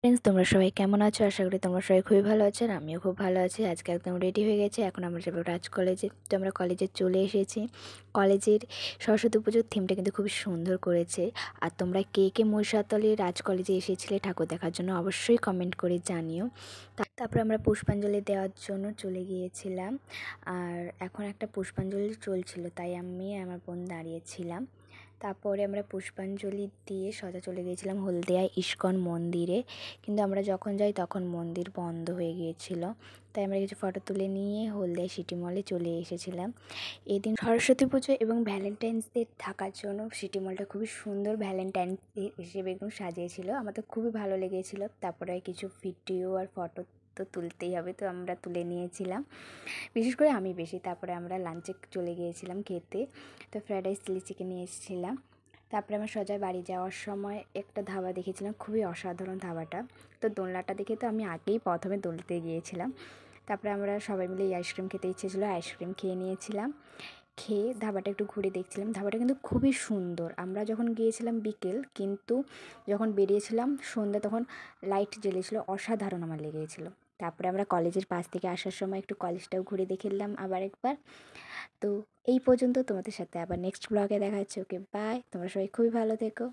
Friends, তোমরা সবাই কেমন আছো? আশা করি তোমরা সবাই খুবই ভালো আছো। আর আমিও খুব ভালো আছি। আজকে একদম রেডি হয়ে গেছি। এখন আমরা যাবো রাজ কলেজে। তো আমরা কলেজে চলে এসেছি। কলেজের সরস্বতী পুজোর থিমটা কিন্তু খুবই সুন্দর করেছে। আর তোমরা কে কে মহিষাদলে রাজ কলেজে এসেছিলে ঠাকুর দেখার জন্য অবশ্যই কমেন্ট করে জানিও। তারপর আমরা পুষ্পাঞ্জলি দেওয়ার জন্য চলে গিয়েছিলাম। আর এখন একটা পুষ্পাঞ্জলি চলছিল, তাই আমি আমার বোন দাঁড়িয়েছিলাম। তারপরে আমরা পুষ্পাঞ্জলি দিয়ে সোজা চলে গিয়েছিলাম হলদিয়ায় ইস্কন মন্দিরে। কিন্তু আমরা যখন যাই তখন মন্দির বন্ধ হয়ে গিয়েছিল, তাই আমরা কিছু ফটো তুলে নিয়ে হলদিয়া সিটি মলে চলে এসেছিলাম। এদিন সরস্বতী পুজো এবং ভ্যালেন্টাইন্স ডে থাকার জন্য সিটি মলটা খুবই সুন্দর ভ্যালেন্টাইন্স ডে হিসেবে একদম সাজিয়েছিল। আমাদের খুবই ভালো লেগেছিলো। তারপরে কিছু ভিডিও আর ফটো তো তুলতেই হবে, তো আমরা তুলে নিয়েছিলাম, বিশেষ করে আমি বেশি। তারপরে আমরা লাঞ্চে চলে গিয়েছিলাম খেতে। তো ফ্রাইড রাইস, চিলি চিকেন নিয়ে এসেছিলাম। তারপরে আমরা সোজা বাড়ি যাওয়ার সময় একটা ধাবা দেখেছিলাম, খুবই অসাধারণ ধাবাটা। তো দোলনাটা দেখে তো আমি আগেই প্রথমে দোলতে গিয়েছিলাম। তারপরে আমরা সবাই মিলে আইসক্রিম খেতে ইচ্ছে ছিল, আইসক্রিম খেয়ে নিয়েছিলাম। খেয়ে ধাবাটা একটু ঘুরে দেখছিলাম। ধাবাটা কিন্তু খুবই সুন্দর। আমরা যখন গিয়েছিলাম বিকেল, কিন্তু যখন বেরিয়েছিলাম সন্ধ্যা, তখন লাইট জ্বেলেছিল, অসাধারণ আমার লেগেছিলো। তারপরে আমরা কলেজের পাশ থেকে আসার সময় একটু কলেজটাও ঘুরে দেখে এলাম আবার একবার। তো এই পর্যন্ত, তোমাদের সাথে আবার নেক্সট ব্লগে দেখা হচ্ছে। ওকে, বাই। তোমরা সবাই খুবই ভালো থেকো।